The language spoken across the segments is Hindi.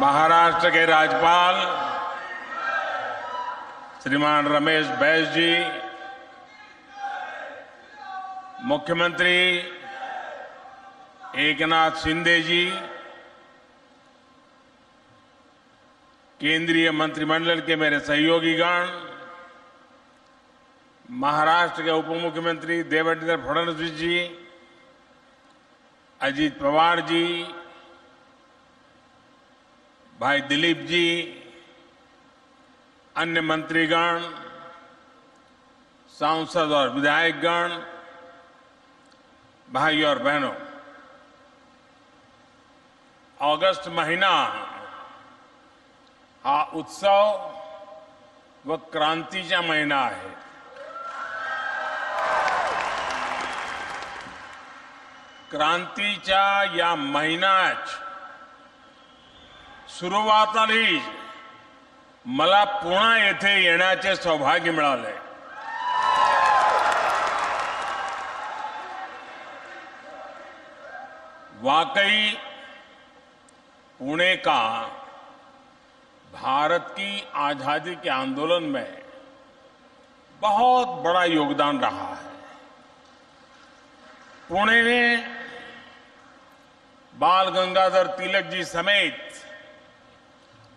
महाराष्ट्र के राज्यपाल श्रीमान रमेश बैस जी, मुख्यमंत्री एकनाथ शिंदे जी, केंद्रीय मंत्रिमंडल के मेरे सहयोगीगण, महाराष्ट्र के उप मुख्यमंत्री देवेंद्र फडणवीस जी, अजीत पवार जी, भाई दिलीप जी, अन्य मंत्रीगण, सांसद और विधायकगण, भाई और बहनों, अगस्त महीना हा उत्सव व क्रांतीचा महिना आहे. क्रांतीच्या या महिन्यात सुरुवातीला मला पुन्हा येथे येण्याचे सौभाग्य मिळाले. वाकई पुणे का भारत की आजादी के आंदोलन में बहुत बड़ा योगदान रहा है. पुणे ने बाल गंगाधर तिलक जी समेत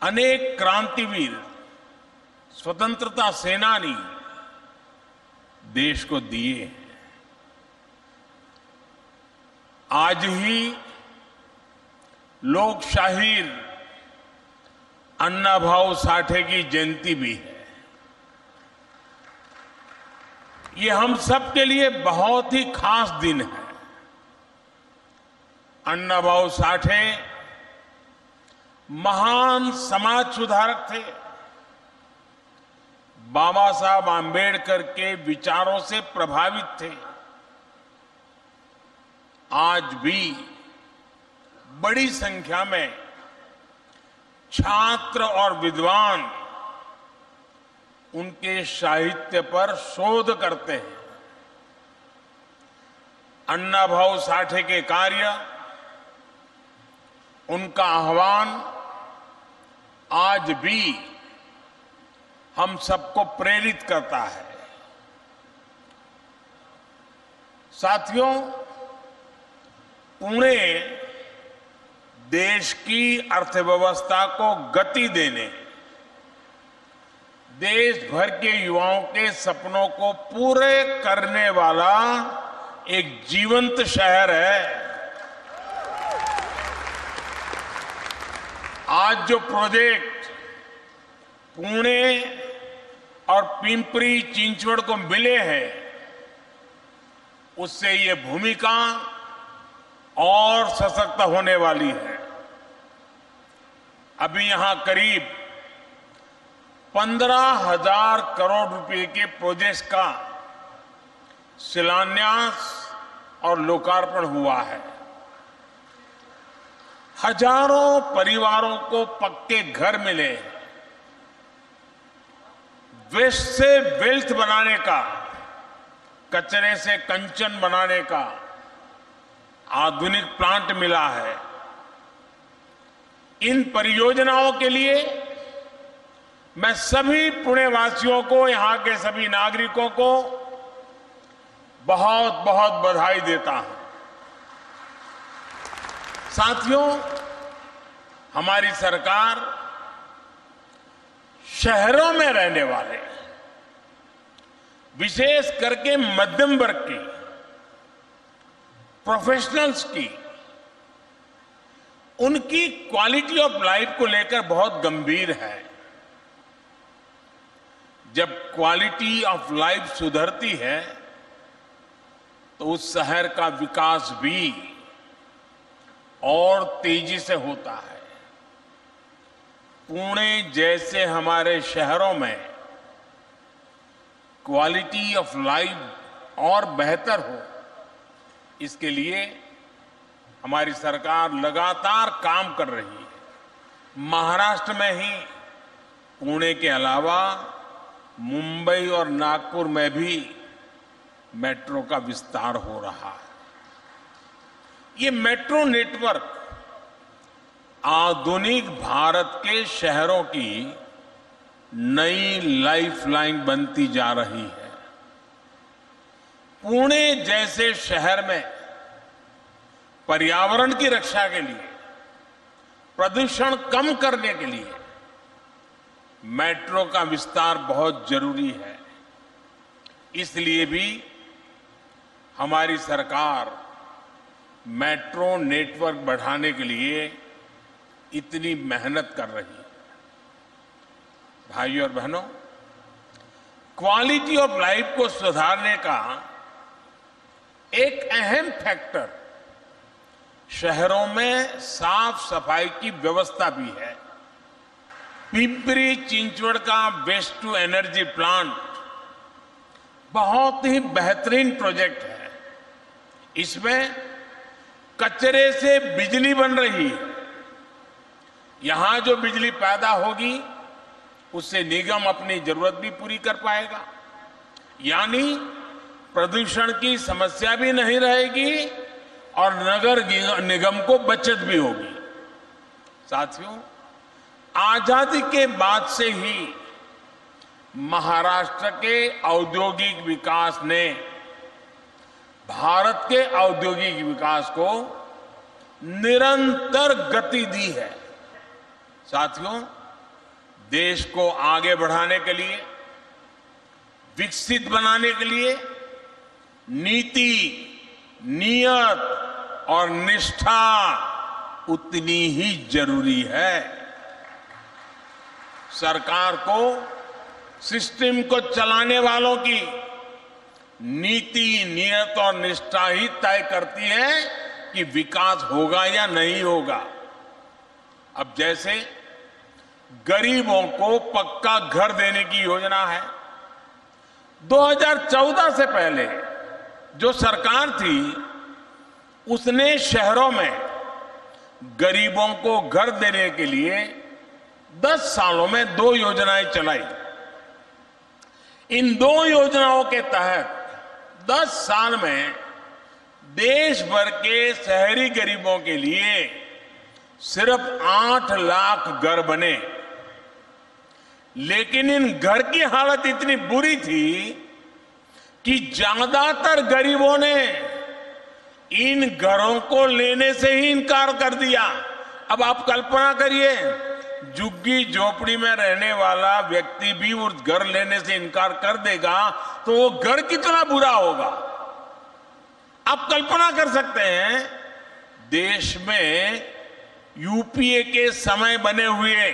अनेक क्रांतिवीर, स्वतंत्रता सेनानी देश को दिए हैं. आज ही लोक शाहीर अन्नाभाऊ साठे की जयंती भी है. ये हम सब के लिए बहुत ही खास दिन है. अन्नाभाऊ साठे महान समाज सुधारक थे. बाबा साहब आंबेडकर के विचारों से प्रभावित थे. आज भी बड़ी संख्या में छात्र और विद्वान उनके साहित्य पर शोध करते हैं. अन्नाभाऊ साठे के कार्य, उनका आह्वान आज भी हम सबको प्रेरित करता है. साथियों, पुणे देश की अर्थव्यवस्था को गति देने, देश भर के युवाओं के सपनों को पूरे करने वाला एक जीवंत शहर है. आज जो प्रोजेक्ट पुणे और पिंपरी चिंचवड़ को मिले हैं, उससे ये भूमिका और सशक्त होने वाली है. अभी यहां करीब 15,000 करोड़ रुपए के प्रोजेक्ट्स का शिलान्यास और लोकार्पण हुआ है. हजारों परिवारों को पक्के घर मिले. वेस्ट से वेल्थ बनाने का, कचरे से कंचन बनाने का आधुनिक प्लांट मिला है. इन परियोजनाओं के लिए मैं सभी पुणे वासियों को, यहां के सभी नागरिकों को बहुत बहुत बधाई देता हूं. साथियों, हमारी सरकार शहरों में रहने वाले, विशेष करके मध्यम वर्ग की, प्रोफेशनल्स की, उनकी क्वालिटी ऑफ लाइफ को लेकर बहुत गंभीर है. जब क्वालिटी ऑफ लाइफ सुधरती है तो उस शहर का विकास भी और तेजी से होता है. पुणे जैसे हमारे शहरों में क्वालिटी ऑफ लाइफ और बेहतर हो, इसके लिए हमारी सरकार लगातार काम कर रही है. महाराष्ट्र में ही पुणे के अलावा मुंबई और नागपुर में भी मेट्रो का विस्तार हो रहा है. ये मेट्रो नेटवर्क आधुनिक भारत के शहरों की नई लाइफलाइन बनती जा रही है। पुणे जैसे शहर में पर्यावरण की रक्षा के लिए, प्रदूषण कम करने के लिए मेट्रो का विस्तार बहुत जरूरी है। इसलिए भी हमारी सरकार मेट्रो नेटवर्क बढ़ाने के लिए इतनी मेहनत कर रही है। भाइयों और बहनों, क्वालिटी ऑफ लाइफ को सुधारने का एक अहम फैक्टर शहरों में साफ सफाई की व्यवस्था भी है। पिंपरी चिंचवड़ का वेस्ट टू एनर्जी प्लांट बहुत ही बेहतरीन प्रोजेक्ट है। इसमें कचरे से बिजली बन रही है। यहां जो बिजली पैदा होगी उससे निगम अपनी जरूरत भी पूरी कर पाएगा, यानी प्रदूषण की समस्या भी नहीं रहेगी और नगर निगम को बचत भी होगी। साथियों, आजादी के बाद से ही महाराष्ट्र के औद्योगिक विकास ने भारत के औद्योगिक विकास को निरंतर गति दी है। साथियों, देश को आगे बढ़ाने के लिए, विकसित बनाने के लिए नीति, नियत और निष्ठा उतनी ही जरूरी है। सरकार को सिस्टम को चलाने वालों की नीति, नियत और निष्ठा ही तय करती है कि विकास होगा या नहीं होगा। अब जैसे गरीबों को पक्का घर देने की योजना है। 2014 से पहले जो सरकार थी उसने शहरों में गरीबों को घर देने के लिए 10 सालों में 2 योजनाएं चलाई। इन 2 योजनाओं के तहत 10 साल में देश भर के शहरी गरीबों के लिए सिर्फ 8 लाख घर बने। लेकिन इन घर की हालत इतनी बुरी थी कि ज्यादातर गरीबों ने इन घरों को लेने से ही इनकार कर दिया। अब आप कल्पना करिए, झुग्गी झोपड़ी में रहने वाला व्यक्ति भी उस घर लेने से इनकार कर देगा तो वो घर कितना बुरा होगा। आप कल्पना कर सकते हैं, देश में यूपीए के समय बने हुए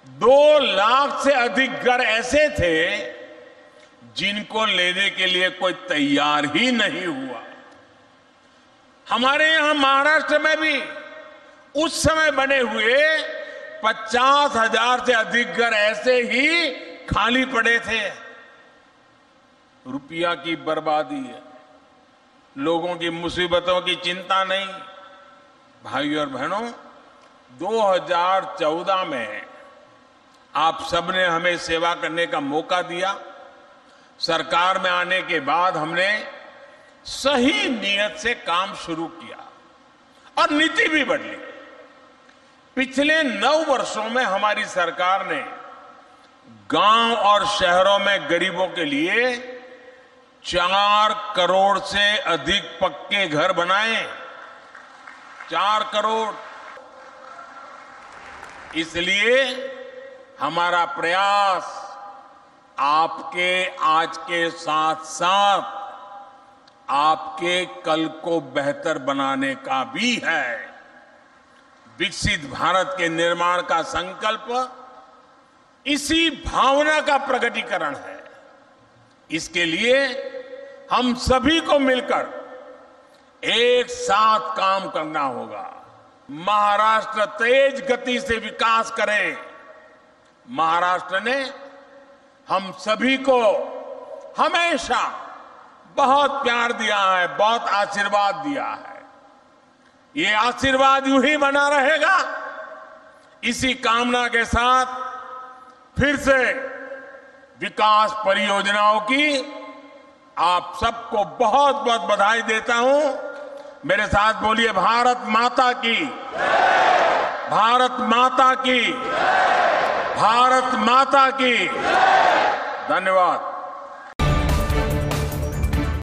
2 लाख से अधिक घर ऐसे थे जिनको लेने के लिए कोई तैयार ही नहीं हुआ। हमारे यहां महाराष्ट्र में भी उस समय बने हुए 50,000 से अधिक घर ऐसे ही खाली पड़े थे। रुपया की बर्बादी है, लोगों की मुसीबतों की चिंता नहीं। भाइयों और बहनों, 2014 में आप सबने हमें सेवा करने का मौका दिया। सरकार में आने के बाद हमने सही नियत से काम शुरू किया और नीति भी बदली। पिछले 9 वर्षों में हमारी सरकार ने गांव और शहरों में गरीबों के लिए 4 करोड़ से अधिक पक्के घर बनाए। 4 करोड़। इसलिए हमारा प्रयास आपके आज के साथ साथ आपके कल को बेहतर बनाने का भी है। विकसित भारत के निर्माण का संकल्प इसी भावना का प्रकटीकरण है। इसके लिए हम सभी को मिलकर एक साथ काम करना होगा। महाराष्ट्र तेज गति से विकास करे। महाराष्ट्र ने हम सभी को हमेशा बहुत प्यार दिया है, बहुत आशीर्वाद दिया है। ये आशीर्वाद यूं ही बना रहेगा। इसी कामना के साथ फिर से विकास परियोजनाओं की आप सबको बहुत बहुत बधाई देता हूं। मेरे साथ बोलिए, भारत माता की। भारत माता की, भारत माता की। धन्यवाद।